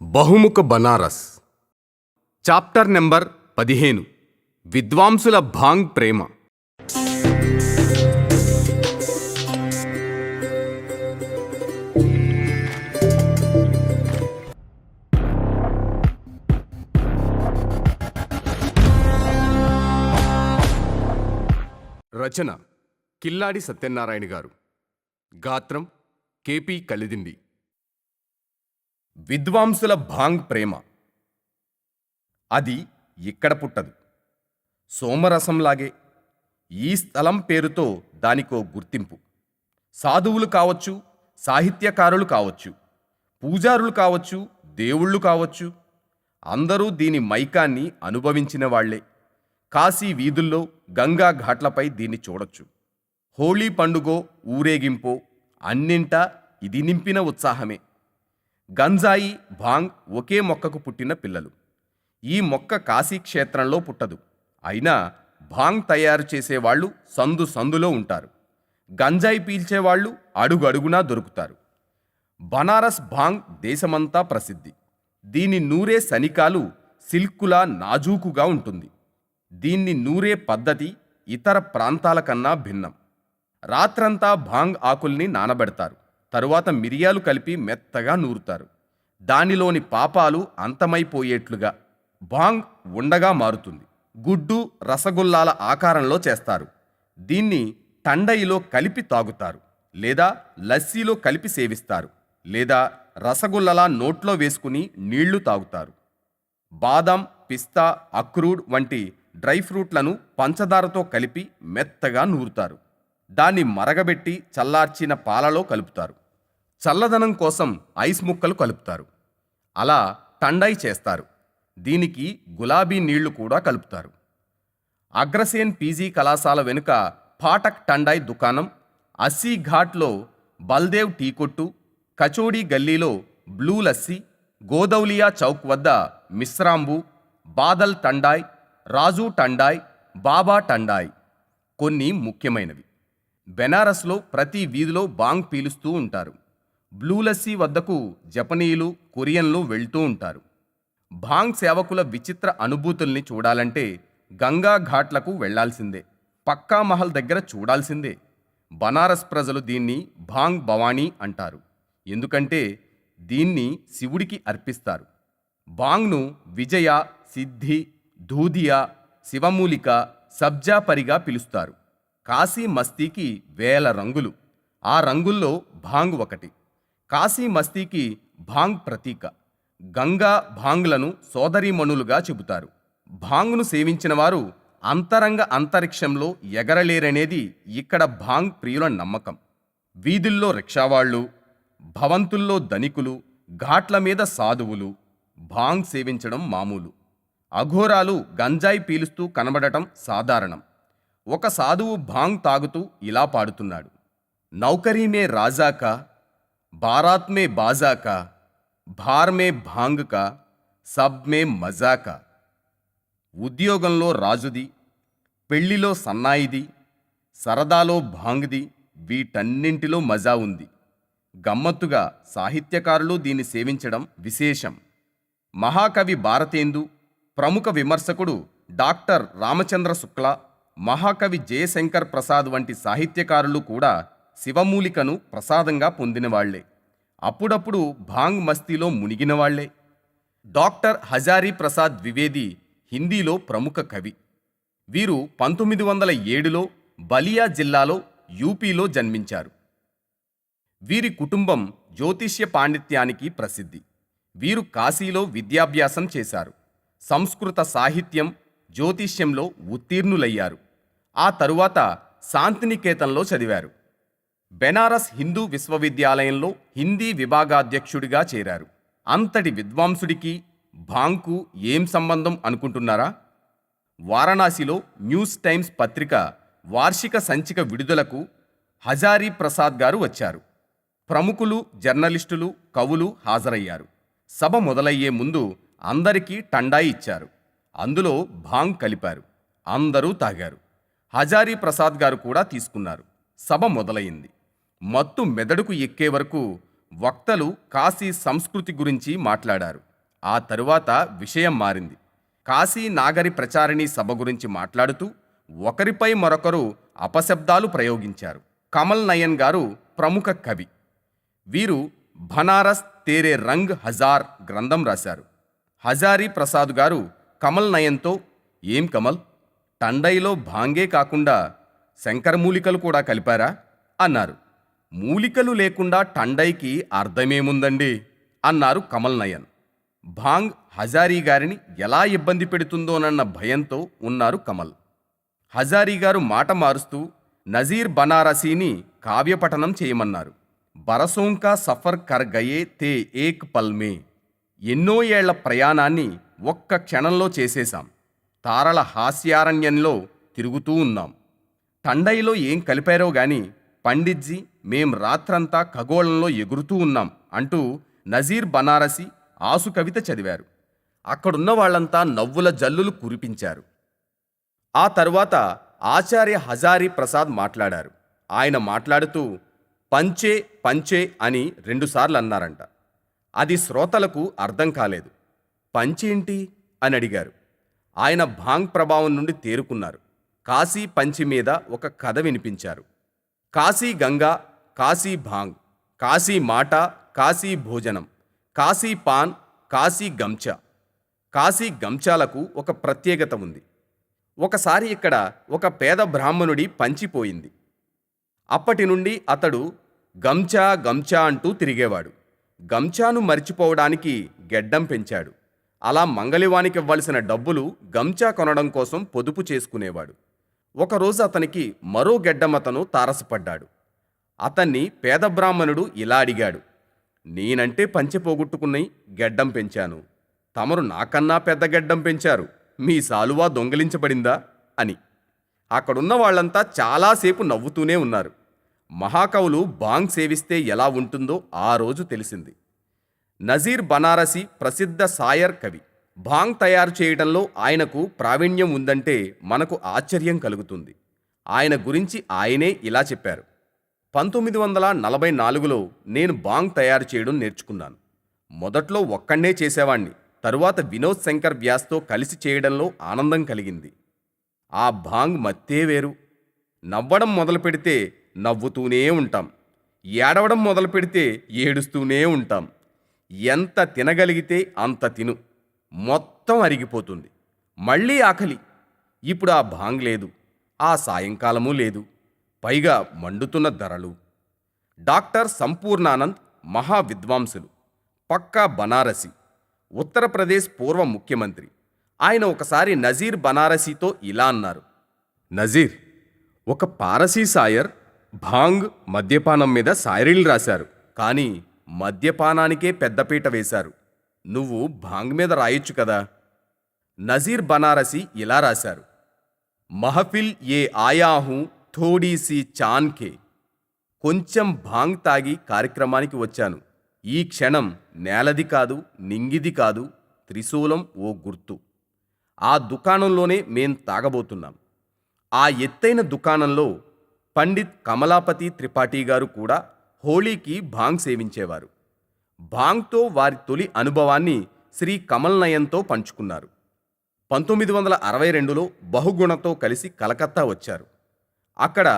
బహుముఖ Banaras chapter number 15 విద్వాంసుల bhang ప్రేమ. రచన కిల్లాడి సత్యనారాయణ గారు. గాత్రం కెపి కలిదిండి. విద్వాంసుల భాంగ్ ప్రేమ. అది ఇక్కడ పుట్టదు, సోమరసంలాగే. ఈ స్థలం పేరుతో దానికో గుర్తింపు. సాధువులు కావచ్చు, సాహిత్యకారులు కావచ్చు, పూజారులు కావచ్చు, దేవుళ్ళు కావచ్చు, అందరూ దీని మైకాన్ని అనుభవించిన వాళ్లే. కాశీ వీధుల్లో, గంగా ఘాట్లపై దీన్ని చూడొచ్చు. హోళీ పండుగో, ఊరేగింపో అన్నింటా ఇది నింపిన ఉత్సాహమే. గంజాయి, భాంగ్ ఒకే మొక్కకు పుట్టిన పిల్లలు. ఈ మొక్క కాశీ క్షేత్రంలో పుట్టదు. అయినా భాంగ్ తయారు చేసేవాళ్లు సందు సందులో ఉంటారు. గంజాయి పీల్చేవాళ్లు అడుగడుగునా దొరుకుతారు. బనారస్ భాంగ్ దేశమంతా ప్రసిద్ధి. దీని నూరే సనికాలు సిల్కులా నాజూకుగా ఉంటుంది. దీన్ని నూరే పద్ధతి ఇతర ప్రాంతాల కన్నా భిన్నం. రాత్రంతా భాంగ్ ఆకుల్ని నానబెడతారు. తరువాత మిరియాలు కలిపి మెత్తగా నూరుతారు. దానిలోని పాపాలు అంతమైపోయేట్లుగా భాంగ్ ఉండగా మారుతుంది. గుడ్డు, రసగుల్లాల ఆకారంలో చేస్తారు. దీన్ని టండయిలో కలిపి తాగుతారు, లేదా లస్సీలో కలిపి సేవిస్తారు, లేదా రసగుల్లలా నోట్లో వేసుకుని నీళ్లు తాగుతారు. బాదం, పిస్తా, అక్రూడ్ వంటి డ్రై ఫ్రూట్లను పంచదారతో కలిపి మెత్తగా నూరుతారు. దాన్ని మరగబెట్టి చల్లార్చిన పాలలో కలుపుతారు. చల్లదనం కోసం ఐస్ ముక్కలు కలుపుతారు. అలా టండాయి చేస్తారు. దీనికి గులాబీ నీళ్లు కూడా కలుపుతారు. అగ్రసేన్ పీజీ కళాశాల వెనుక ఫాటక్ టండాయి దుకాణం, అస్సీ ఘాట్లో బల్దేవ్ టీ కొట్టు, కచోడీ గల్లీలో బ్లూ లస్సీ, గోదౌలియా చౌక్ వద్ద మిశ్రాంబు, బాదల్ టండాయ్, రాజు టండాయ్, బాబా టండాయ్ కొన్ని ముఖ్యమైనవి. బెనారస్లో ప్రతి వీధిలో బాంగ్ పీలుస్తూ ఉంటారు. బ్లూ లస్సీ వద్దకు జపనీయులు, కొరియన్లు వెళ్తూ ఉంటారు. భాంగ్ సేవకుల విచిత్ర అనుభూతుల్ని చూడాలంటే గంగా ఘాట్లకు వెళ్లాల్సిందే. పక్కా మహల్ దగ్గర చూడాల్సిందే. బనారస్ ప్రజలు దీన్ని భాంగ్ భవానీ అంటారు. ఎందుకంటే దీన్ని శివుడికి అర్పిస్తారు. భాంగ్ను విజయ, సిద్ధి, ధూదియా, శివమూలిక, సబ్జాపరిగా పిలుస్తారు. కాశీ మస్తీకి వేల రంగులు. ఆ రంగుల్లో భాంగ్ ఒకటి. కాశీ మస్తీకి భాంగ్ ప్రతీక. గంగా భాంగ్లను సోదరీమణులుగా చెబుతారు. భాంగ్ను సేవించిన వారు అంతరంగ అంతరిక్షంలో ఎగరలేరనేది ఇక్కడ భాంగ్ ప్రియుల నమ్మకం. వీధుల్లో రిక్షావాళ్లు, భవంతుల్లో ధనికులు, ఘాట్ల మీద సాధువులు భాంగ్ సేవించడం మామూలు. అఘోరాలు గంజాయి పీలుస్తూ కనబడటం సాధారణం. ఒక సాధువు భాంగ్ తాగుతూ ఇలా పాడుతున్నాడు: నౌకరీ మే రాజా కా, బారాత్ మే బాజా కా, భార్ మే భాంగ్ కా, సబ్ మే మజా కా. ఉద్యోగంలో రాజుది, పెళ్లిలో సన్నాయిది, సరదాలో భాంగ్ది, వీటన్నింటిలో మజా ఉంది. గమ్మత్తుగా సాహిత్యకారులు దీన్ని సేవించడం విశేషం. మహాకవి భారతేందు, ప్రముఖ విమర్శకుడు డాక్టర్ రామచంద్ర శుక్లా, మహాకవి జయశంకర్ ప్రసాద్ వంటి సాహిత్యకారులు కూడా శివమూలికను ప్రసాదంగా పొందినవాళ్లే. అప్పుడప్పుడు భాంగ్ మస్తీలో మునిగినవాళ్లే. డాక్టర్ హజారీ ప్రసాద్ ద్వివేది హిందీలో ప్రముఖ కవి. వీరు 1907లో బలియా జిల్లాలో యూపీలో జన్మించారు. వీరి కుటుంబం జ్యోతిష్య పాండిత్యానికి ప్రసిద్ధి. వీరు కాశీలో విద్యాభ్యాసం చేశారు. సంస్కృత సాహిత్యం, జ్యోతిష్యంలో ఉత్తీర్ణులయ్యారు. ఆ తరువాత శాంతినికేతన్లో చదివారు. బెనారస్ హిందూ విశ్వవిద్యాలయంలో హిందీ విభాగాధ్యక్షుడిగా చేరారు. అంతటి విద్వాంసుడికి భాంగ్కు ఏం సంబంధం అనుకుంటున్నారా? వారణాసిలో న్యూస్ టైమ్స్ పత్రిక వార్షిక సంచిక విడుదలకు హజారీ ప్రసాద్ గారు వచ్చారు. ప్రముఖులు, జర్నలిస్టులు, కవులు హాజరయ్యారు. సభ మొదలయ్యే ముందు అందరికీ టండాయి ఇచ్చారు. అందులో భాంగ్ కలిపారు. అందరూ తాగారు. హజారీ ప్రసాద్ గారు కూడా తీసుకున్నారు. సభ మొదలైంది. మత్తు మెదడుకు ఎక్కే వరకు వక్తలు కాశీ సంస్కృతి గురించి మాట్లాడారు. ఆ తరువాత విషయం మారింది. కాశీ నాగరి ప్రచారిణి సభ గురించి మాట్లాడుతూ ఒకరిపై మరొకరు అపశబ్దాలు ప్రయోగించారు. కమల్ నయన్ గారు ప్రముఖ కవి. వీరు బనారస్ తేరే రంగ్ హజార్ గ్రంథం రాశారు. హజారీ ప్రసాద్ గారు కమల్ నయన్తో, ఏం కమల్, టండైలో భాంగే కాకుండా శంకరమూలికలు కూడా కలిపారా అన్నారు. మూలికలు లేకుండా టండైకి అర్థమేముందండి అన్నారు కమల్ నయన్. భాంగ్ హజారీ గారిని ఎలా ఇబ్బంది పెడుతుందోనన్న భయంతో ఉన్నారు కమల్. హజారీ గారు మాట మారుస్తూ నజీర్ బనారసీని కావ్యపఠనం చేయమన్నారు. బరసోంకా సఫర్ కర్ గయే తే ఏక్ పల్మే. ఎన్నో ఏళ్ల ప్రయాణాన్ని ఒక్క క్షణంలో చేసేశాం. తారల హాస్యారణ్యంలో తిరుగుతూ ఉన్నాం. టండైలో ఏం కలిపారో గాని పండిట్జీ, మేం రాత్రంతా ఖగోళంలో ఎగురుతూ ఉన్నాం అంటూ నజీర్ బనారసి ఆసు కవిత చదివారు. అక్కడున్న వాళ్లంతా నవ్వుల జల్లులు కురిపించారు. ఆ తరువాత ఆచార్య హజారీ ప్రసాద్ మాట్లాడారు. ఆయన మాట్లాడుతూ పంచే పంచే అని 2 సార్లు అన్నారంట. అది శ్రోతలకు అర్థం కాలేదు. పంచేంటి అని అడిగారు. ఆయన భాంగ్ ప్రభావం నుండి తేరుకున్నారు. కాశీ పంచి మీద ఒక కథ వినిపించారు. కాశీ గంగా, కాశీ భాంగ్, కాశీ మాట, కాశీ భోజనం, కాశీ పాన్, కాశీ గంచా. కాశీ గంచాలకు ఒక ప్రత్యేకత ఉంది. ఒకసారి ఇక్కడ ఒక పేద బ్రాహ్మణుడి పంచిపోయింది. అప్పటి నుండి అతడు గంచా గంచా అంటూ తిరిగేవాడు. గంచాను మరిచిపోవడానికి గెడ్డం పెంచాడు. అలా మంగళివానికి ఇవ్వాల్సిన డబ్బులు గంచా కొనడం కోసం పొదుపు చేసుకునేవాడు. ఒకరోజు అతనికి మరో గెడ్డం అతను తారసపడ్డాడు. అతన్ని పేద బ్రాహ్మణుడు ఇలా అడిగాడు, నేనంటే పంచె పోగొట్టుకుని గెడ్డం పెంచాను, తమరు నాకన్నా పెద్ద గెడ్డం పెంచారు, మీ సాలువా దొంగిలించబడిందా అని. అక్కడున్న వాళ్ళంతా చాలాసేపు నవ్వుతూనే ఉన్నారు. మహాకవులు భాంగ్ సేవిస్తే ఎలా ఉంటుందో ఆ రోజు తెలిసింది. నజీర్ బనారసి ప్రసిద్ధ సాయర్ కవి. భాంగ్ తయారు చేయడంలో ఆయనకు ప్రావీణ్యం ఉందంటే మనకు ఆశ్చర్యం కలుగుతుంది. ఆయన గురించి ఆయనే ఇలా చెప్పారు, 1944లో నేను భాంగ్ తయారు చేయడం నేర్చుకున్నాను. మొదట్లో ఒక్కడే చేసేవాణ్ణి. తరువాత వినోద్ శంకర్ వ్యాస్తో కలిసి చేయడంలో ఆనందం కలిగింది. ఆ భాంగ్ మత్తే వేరు. నవ్వడం మొదలు పెడితే నవ్వుతూనే ఉంటాం, ఏడవడం మొదలు పెడితే ఏడుస్తూనే ఉంటాం. ఎంత తినగలిగితే అంత తిను, మొత్తం అరిగిపోతుంది. మళ్ళీ ఆకలి. ఇప్పుడు ఆ భాంగ్ లేదు, ఆ సాయంకాలమూ లేదు, పైగా మండుతున్న ధరలు. డాక్టర్ సంపూర్ణానంద్ మహా విద్వాంసులు, పక్కా బనారసి, ఉత్తరప్రదేశ్ పూర్వ ముఖ్యమంత్రి. ఆయన ఒకసారి నజీర్ బనారసీతో ఇలా అన్నారు, నజీర్, ఒక పారసీ సాయర్ భాంగ్ మద్యపానం మీద శాయరీలు రాశారు, కానీ మద్యపానానికే పెద్దపీట వేశారు. నువ్వు భాంగ్ మీద రాయొచ్చు కదా. నజీర్ బనారసి ఇలా రాశారు, మహఫిల్ ఏ ఆయాహూ థోడీసీ చాన్కే. కొంచెం భాంగ్ తాగి కార్యక్రమానికి వచ్చాను. ఈ క్షణం నేలది కాదు, నింగిది కాదు, త్రిశూలం ఓ గుర్తు. ఆ దుకాణంలోనే మేం తాగబోతున్నాం. ఆ ఎత్తైన దుకాణంలో పండిత్ కమలాపతి త్రిపాఠి గారు కూడా హోళీకి భాంగ్ సేవించేవారు. భాంగ్తో వారి తొలి అనుభవాన్ని శ్రీ కమల్ నయన్తో పంచుకున్నారు. 1962లో బహుగుణతో కలిసి కలకత్తా వచ్చారు. అక్కడ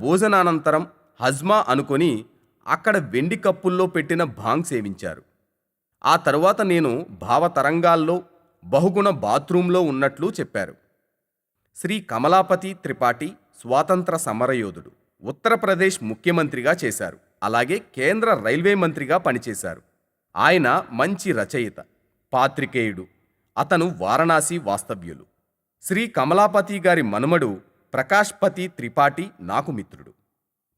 భోజనానంతరం హజ్మా అనుకొని అక్కడ వెండి కప్పుల్లో పెట్టిన భాంగ్ సేవించారు. ఆ తరువాత నేను భావతరంగాల్లో బహుగుణ బాత్రూంలో ఉన్నట్లు చెప్పారు. శ్రీ కమలాపతి త్రిపాఠి స్వాతంత్ర సమరయోధుడు. ఉత్తరప్రదేశ్ ముఖ్యమంత్రిగా చేశారు. అలాగే కేంద్ర రైల్వే మంత్రిగా పనిచేశారు. ఆయన మంచి రచయిత, పాత్రికేయుడు. అతను వారణాసి వాస్తవ్యులు. శ్రీ కమలాపతి గారి మనుమడు ప్రకాష్పతి త్రిపాఠి నాకు మిత్రుడు.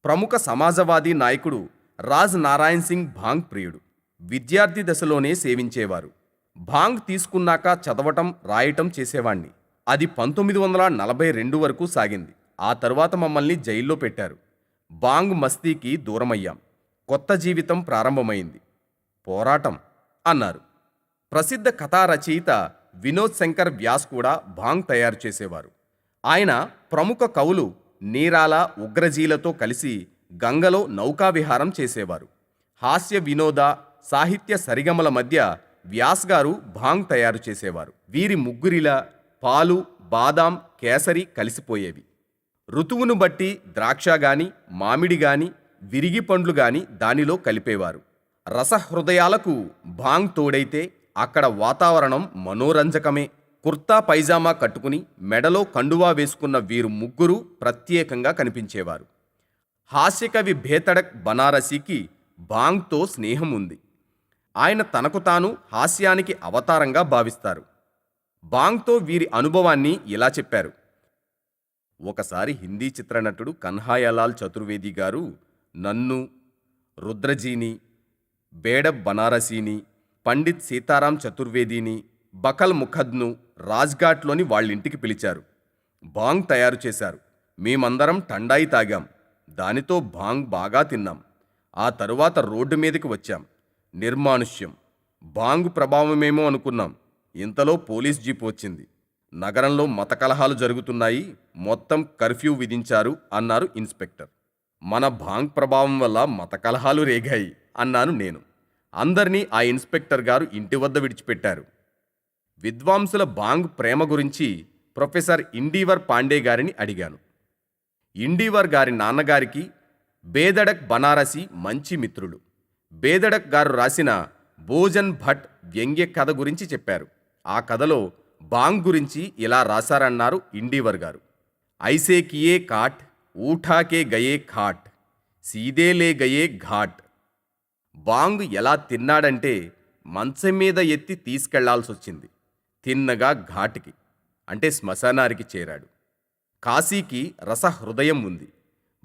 ప్రముఖ సమాజవాదీ నాయకుడు రాజ్ నారాయణ్ సింగ్ భాంగ్ ప్రియుడు. విద్యార్థి దశలోనే సేవించేవారు. భాంగ్ తీసుకున్నాక చదవటం, రాయటం చేసేవాణ్ణి. అది 1942 వరకు సాగింది. ఆ తరువాత మమ్మల్ని జైల్లో పెట్టారు. భాంగ్ మస్తీకి దూరమయ్యాం. కొత్త జీవితం ప్రారంభమైంది. పోరాటం అన్నారు. ప్రసిద్ధ కథా రచయిత వినోద్ శంకర్ వ్యాస్ కూడా భాంగ్ తయారు చేసేవారు. ఆయన ప్రముఖ కవులు నీరాల, ఉగ్రజీలతో కలిసి గంగలో నౌకావిహారం చేసేవారు. హాస్య వినోద, సాహిత్య సరిగమల మధ్య వ్యాస్ గారు భాంగ్ తయారు చేసేవారు. వీరి ముగ్గురిలా పాలు, బాదాం, కేసరి కలిసిపోయేవి. ఋతువును బట్టి ద్రాక్ష గాని, మామిడి గాని, విరిగి పండ్లు గాని దానిలో కలిపేవారు. రసహృదయాలకు భాంగ్ తోడైతే అక్కడ వాతావరణం మనోరంజకమే. కుర్తా పైజామా కట్టుకుని మెడలో కండువా వేసుకున్న వీరు ముగ్గురు ప్రత్యేకంగా కనిపించేవారు. హాస్యకవి భేతడక్ బనారసీకి భాంగ్తో స్నేహం ఉంది. ఆయన తనకు తాను హాస్యానికి అవతారంగా భావిస్తారు. భాంగ్తో వీరి అనుభవాన్ని ఇలా చెప్పారు. ఒకసారి హిందీ చిత్రనటుడు కన్హయ్యాలాల్ చతుర్వేది గారు నన్ను, రుద్రజీని, బేడబ్ బనారసీని, పండిత్ సీతారాం చతుర్వేదిని, బకల్ ముఖద్ను రాజ్ఘాట్లోని వాళ్ళింటికి పిలిచారు. భాంగ్ తయారు చేశారు. మేమందరం టండాయి తాగాం. దానితో భాంగ్ బాగా తిన్నాం. ఆ తరువాత రోడ్డు మీదకి వచ్చాం. నిర్మానుష్యం. భాంగ్ ప్రభావమేమో అనుకున్నాం. ఇంతలో పోలీస్ జీప్ వచ్చింది. నగరంలో మత కలహాలు జరుగుతున్నాయి, మొత్తం కర్ఫ్యూ విధించారు అన్నారు ఇన్స్పెక్టర్. మన భాంగ్ ప్రభావం వల్ల మత కలహాలు రేగాయి అన్నాను నేను. అందరినీ ఆ ఇన్స్పెక్టర్ గారు ఇంటి వద్ద విడిచిపెట్టారు. విద్వాంసుల భాంగ్ ప్రేమ గురించి ప్రొఫెసర్ ఇండీవర్ పాండే గారిని అడిగాను. ఇండీవర్ గారి నాన్నగారికి బేదడక్ బనారసి మంచి మిత్రులు. బేదడక్ గారు రాసిన భోజన్ భట్ వ్యంగ్య కథ గురించి చెప్పారు. ఆ కథలో భాంగ్ గురించి ఇలా రాశారన్నారు ఇండీవర్ గారు. ఐసే కియే కాట్, ఊఠాకే గయే ఖాట్, సీదే లే గయే ఘాట్. భాంగ్ ఎలా తిన్నాడంటే మంచం మీద ఎత్తి తీసుకెళ్లాల్సొచ్చింది. తిన్నగా ఘాటికి అంటే శ్మశానానికి చేరాడు. కాశీకి రసహృదయం ఉంది.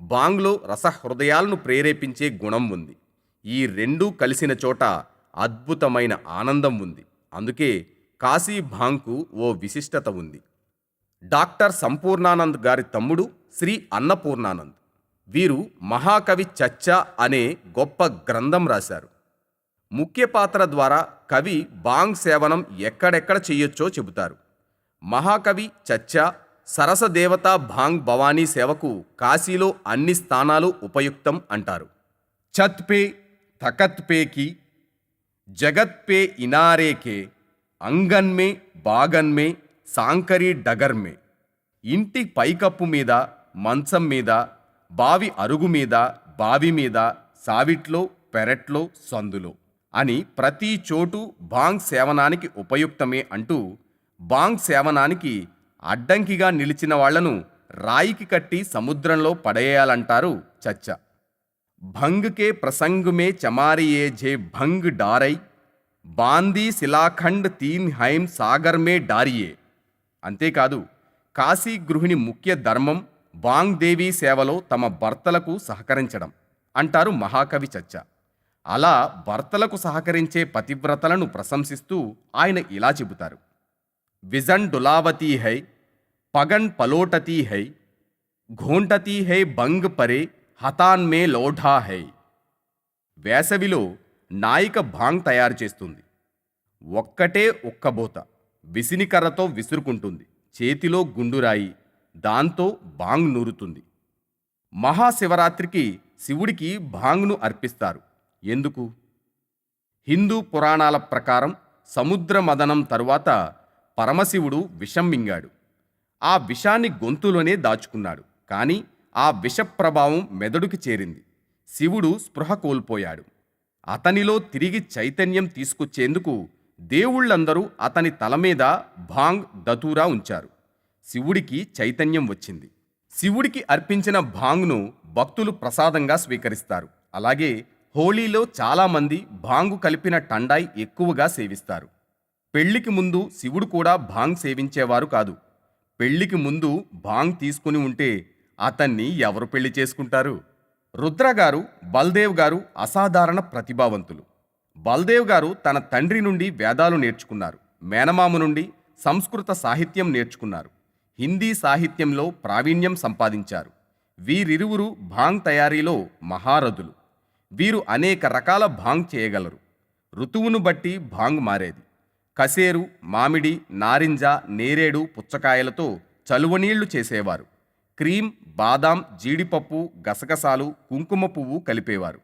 భాంగ్లో రసహృదయాలను ప్రేరేపించే గుణం ఉంది. ఈ రెండూ కలిసిన చోట అద్భుతమైన ఆనందం ఉంది. అందుకే కాశీ భాంగ్కు ఓ విశిష్టత ఉంది. డాక్టర్ సంపూర్ణానంద్ గారి తమ్ముడు శ్రీ అన్నపూర్ణానంద్. వీరు మహాకవి చచ్చా అనే గొప్ప గ్రంథం రాశారు. ముఖ్య పాత్ర ద్వారా కవి భాంగ్ సేవనం ఎక్కడెక్కడ చెయ్యొచ్చో చెబుతారు. మహాకవి చచ్చా సరసదేవత భాంగ్ భవానీ సేవకు కాశీలో అన్ని స్థానాలు ఉపయుక్తం అంటారు. ఛత్ పే తఖత్ పే కి, జగత్ పే ఇనారే కే, అంగన్ మే బాగన్ మే, సాంకరీ డగర్ మే. ఇంటి పైకప్పు మీద, మంచం మీద, బావి అరుగు మీద, బావి మీద, సావిట్లో, పెరట్లో, సందులో అని ప్రతి చోటు భాంగ్ సేవనానికి ఉపయుక్తమే అంటూ భాంగ్ సేవనానికి అడ్డంకిగా నిలిచిన వాళ్లను రాయికి కట్టి సముద్రంలో పడేయాలంటారు చచ్చా. భంగ్ కే ప్రసంగ్ మే చమారియే జే భంగ్ డారై, బాందీ శిలాఖండ్ తీన్ హైం సాగర్ మే డారియే. అంతేకాదు కాశీ గృహిణి ముఖ్య ధర్మం భాంగ్ దేవీ సేవలో తమ భర్తలకు సహకరించడం అంటారు మహాకవి చచ్చా. అలా భర్తలకు సహకరించే పతివ్రతలను ప్రశంసిస్తూ ఆయన ఇలా చెబుతారు. Vision డులావతీ high, pagan పలోటతీ high, ఘోంటతీ high బంగ్ పరే, హతాన్ మే లోఢా హై. వేసవిలో నాయిక భాంగ్ తయారు చేస్తుంది. ఒక్కటే ఒక్కబోత విసినికర్రతో విసురుకుంటుంది. చేతిలో గుండురాయి, దాంతో భాంగ్ నూరుతుంది. మహాశివరాత్రికి శివుడికి భాంగ్ను అర్పిస్తారు. ఎందుకు? హిందూ పురాణాల ప్రకారం సముద్ర మదనం తరువాత పరమశివుడు విషం మింగాడు. ఆ విషాన్ని గొంతులోనే దాచుకున్నాడు. కానీ ఆ విష ప్రభావం మెదడుకి చేరింది. శివుడు స్పృహ కోల్పోయాడు. అతనిలో తిరిగి చైతన్యం తీసుకొచ్చేందుకు దేవుళ్ళందరూ అతని తల మీద భాంగ్ దతూరా ఉంచారు. శివుడికి చైతన్యం వచ్చింది. శివుడికి అర్పించిన భాంగ్ను భక్తులు ప్రసాదంగా స్వీకరిస్తారు. అలాగే హోళీలో చాలామంది భాంగు కలిపిన టండాయి ఎక్కువగా సేవిస్తారు. పెళ్లికి ముందు శివుడు కూడా భాంగ్ సేవించేవారు కాదు. పెళ్లికి ముందు భాంగ్ తీసుకుని ఉంటే అతన్ని ఎవరు పెళ్లి చేసుకుంటారు? రుద్ర గారు, బల్దేవ్ గారు అసాధారణ ప్రతిభావంతులు. బల్దేవ్ గారు తన తండ్రి నుండి వేదాలు నేర్చుకున్నారు. మేనమామ నుండి సంస్కృత సాహిత్యం నేర్చుకున్నారు. హిందీ సాహిత్యంలో ప్రావీణ్యం సంపాదించారు. వీరిరువురు భాంగ్ తయారీలో మహారథులు. వీరు అనేక రకాల భాంగ్ చేయగలరు. ఋతువును బట్టి భాంగ్ మారేది. కసేరు, మామిడి, నారింజ, నేరేడు, పుచ్చకాయలతో చలువనీళ్లు చేసేవారు. క్రీమ్, బాదాం, జీడిపప్పు, గసగసాలు, కుంకుమ పువ్వు కలిపేవారు.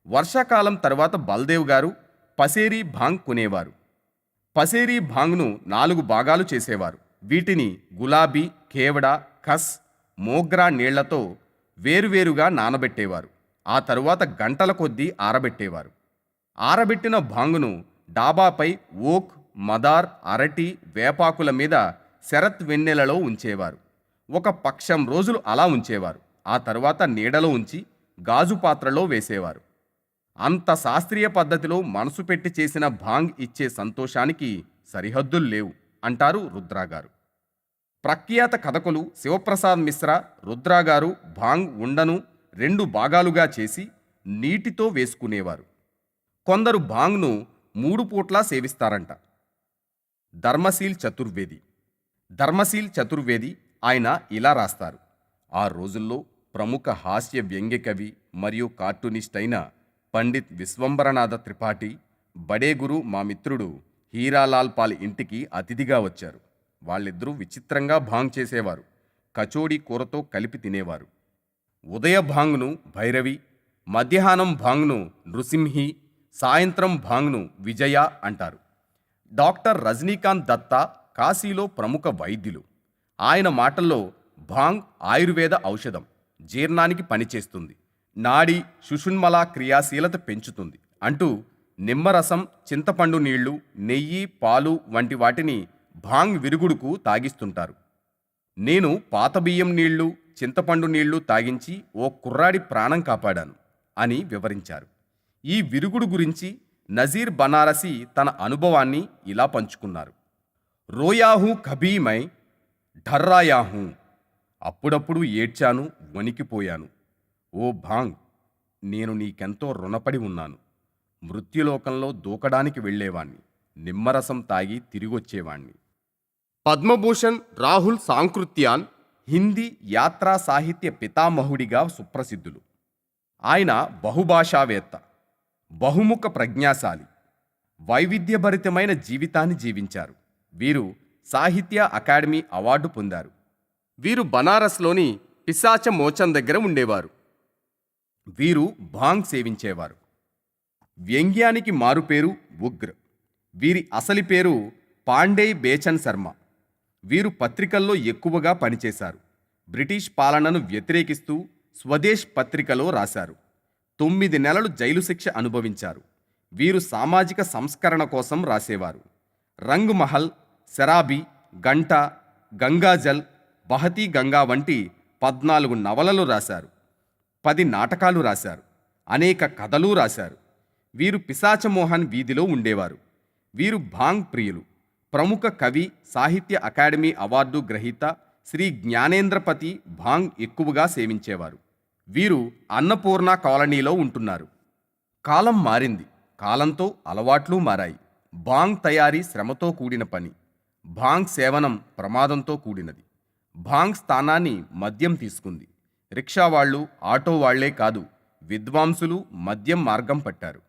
వర్షాకాలం తర్వాత బల్దేవ్ గారు పసేరీ భాంగ్ కొనేవారు. పసేరీ భాంగ్ను 4 భాగాలు చేసేవారు. వీటిని గులాబీ, కేవడ, ఖస్, మోగ్రా నీళ్లతో వేరువేరుగా నానబెట్టేవారు. ఆ తరువాత గంటల కొద్దీ ఆరబెట్టేవారు. ఆరబెట్టిన భాంగును డాబాపై ఓక్, మదార్, అరటి, వేపాకుల మీద శరత్ వెన్నెలలో ఉంచేవారు. ఒక పక్షం రోజులు అలా ఉంచేవారు. ఆ తరువాత నీడలో ఉంచి గాజు పాత్రలో వేసేవారు. అంత శాస్త్రీయ పద్ధతిలో మనసు పెట్టి చేసిన భాంగ్ ఇచ్చే సంతోషానికి సరిహద్దులు లేవు అంటారు రుద్రాగారు. ప్రఖ్యాత కథకులు శివప్రసాద్ మిశ్రా రుద్రాగారు భాంగ్ ఉండను 2 భాగాలుగా చేసి నీటితో వేసుకునేవారు. కొందరు భాంగ్ను 3 పూట్లా సేవిస్తారంట. ధర్మశీల్ చతుర్వేది ఆయన ఇలా రాస్తారు. ఆ రోజుల్లో ప్రముఖ హాస్య వ్యంగ్య కవి మరియు కార్టూనిస్ట్ అయిన పండిత్ విశ్వంబరనాథ త్రిపాఠి బడే గురు మా మిత్రుడు హీరాలాల్ పాల్ ఇంటికి అతిథిగా వచ్చారు. వాళ్ళిద్దరూ విచిత్రంగా భాంగ్ చేసేవారు. కచోడీ కూరతో కలిపి తినేవారు. ఉదయ భాంగ్ను భైరవి, మధ్యాహ్నం భాంగ్ను నృసింహి, సాయంత్రం భాంగ్ను విజయ అంటారు. డాక్టర్ రజనీకాంత్ దత్తా కాశీలో ప్రముఖ వైద్యులు. ఆయన మాటల్లో భాంగ్ ఆయుర్వేద ఔషధం, జీర్ణానికి పనిచేస్తుంది, నాడి సుషుమ్నల క్రియాశీలత పెంచుతుంది అంటూ నిమ్మరసం, చింతపండు నీళ్లు, నెయ్యి, పాలు వంటి వాటిని భాంగ్ విరుగుడుకు తాగిస్తుంటారు. నేను పాత బియ్యం నీళ్లు, చింతపండు నీళ్లు తాగించి ఓ కుర్రాడి ప్రాణం కాపాడాను అని వివరించారు. ఈ విరుగుడు గురించి నజీర్ బనారసి తన అనుభవాన్ని ఇలా పంచుకున్నారు. రోయాహూ కభీ మై ఢర్రాయాహూ, అప్పుడప్పుడు ఏడ్చాను, వణికిపోయాను. ఓ భాంగ్, నేను నీకెంతో రుణపడి ఉన్నాను. మృత్యులోకంలో దూకడానికి వెళ్ళేవాణ్ణి, నిమ్మరసం తాగి తిరిగొచ్చేవాణ్ణి. పద్మభూషణ్ రాహుల్ సాంకృత్యాన్ హిందీ యాత్రా సాహిత్య పితామహుడిగా సుప్రసిద్ధులు. ఆయన బహుభాషావేత్త, బహుముఖ ప్రజ్ఞాశాలి, వైవిధ్యభరితమైన జీవితాన్ని జీవించారు. వీరు సాహిత్య అకాడమీ అవార్డు పొందారు. వీరు బనారస్లోని పిశాచ మోచన్ దగ్గర ఉండేవారు. వీరు భాంగ్ సేవించేవారు. వ్యంగ్యానికి మారుపేరు ఉగ్ర. వీరి అసలి పేరు పాండేయ్ బేచన్ శర్మ. వీరు పత్రికల్లో ఎక్కువగా పనిచేశారు. బ్రిటిష్ పాలనను వ్యతిరేకిస్తూ స్వదేశ్ పత్రికలో రాశారు. 9 నెలలు జైలు శిక్ష అనుభవించారు. వీరు సామాజిక సంస్కరణ కోసం రాసేవారు. రంగ్ మహల్, శరాబీ, గంట, గంగాజల్, బహతీ గంగా వంటి 14 నవలలు రాశారు. 10 నాటకాలు రాశారు. అనేక కథలు రాశారు. వీరు పిశాచమోహన్ వీధిలో ఉండేవారు. వీరు భాంగ్ ప్రియులు. ప్రముఖ కవి, సాహిత్య అకాడమీ అవార్డు గ్రహీత శ్రీ జ్ఞానేంద్రపతి భాంగ్ ఎక్కువగా సేవించేవారు. వీరు అన్నపూర్ణ కాలనీలో ఉంటున్నారు. కాలం మారింది. కాలంతో అలవాట్లు మారాయి. భాంగ్ తయారీ శ్రమతో కూడిన పని. భాంగ్ సేవనం ప్రమాదంతో కూడినది. భాంగ్ స్థానాన్ని మద్యం తీసుకుంది. రిక్షావాళ్లు, ఆటో వాళ్లే కాదు, విద్వాంసులు మద్యం మార్గం పట్టారు.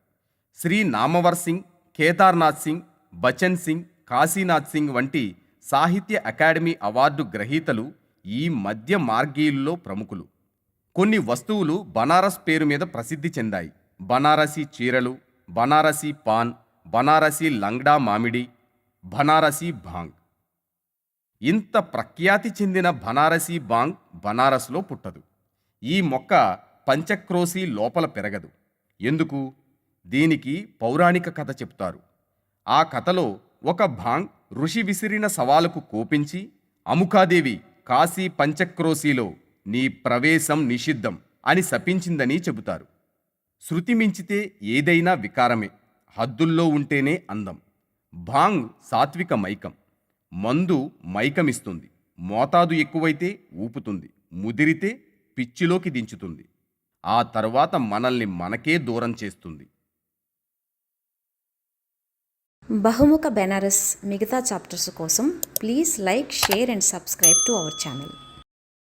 శ్రీ నామవర్ సింగ్, కేదార్నాథ్ సింగ్, బచన్ సింగ్, కాశీనాథ్ సింగ్ వంటి సాహిత్య అకాడమీ అవార్డు గ్రహీతలు ఈ మద్య మార్గీయుల్లో ప్రముఖులు. కొన్ని వస్తువులు బనారస్ పేరు మీద ప్రసిద్ధి చెందాయి. బనారసీ చీరలు, బనారసీ పాన్, బనారసీ లంగ్డా మామిడి, బనారసీ భాంగ్. ఇంత ప్రఖ్యాతి చెందిన బనారసీ భాంగ్ బనారస్లో పుట్టదు. ఈ మొక్క పంచక్రోశీ లోపల పెరగదు. ఎందుకు? దీనికి పౌరాణిక కథ చెప్తారు. ఆ కథలో ఒక భాంగ్ ఋషి విసిరిన సవాలుకు కోపించి, అముకాదేవి కాశీ పంచక్రోశీలో నీ ప్రవేశం నిషిద్ధం అని శపించిందని చెబుతారు. శృతి మించితే ఏదైనా వికారమే, హద్దుల్లో ఉంటేనే అందం. భాంగ్ సాత్విక మైకం. మందు మైకమిస్తుంది. మోతాదు ఎక్కువైతే ఊపుతుంది, ముదిరితే పిచ్చిలోకి దించుతుంది. ఆ తర్వాత మనల్ని మనకే దూరం చేస్తుంది. బహుముఖ బెనారస్ మిగతా చాప్టర్స్ కోసం please like, share and subscribe to our channel.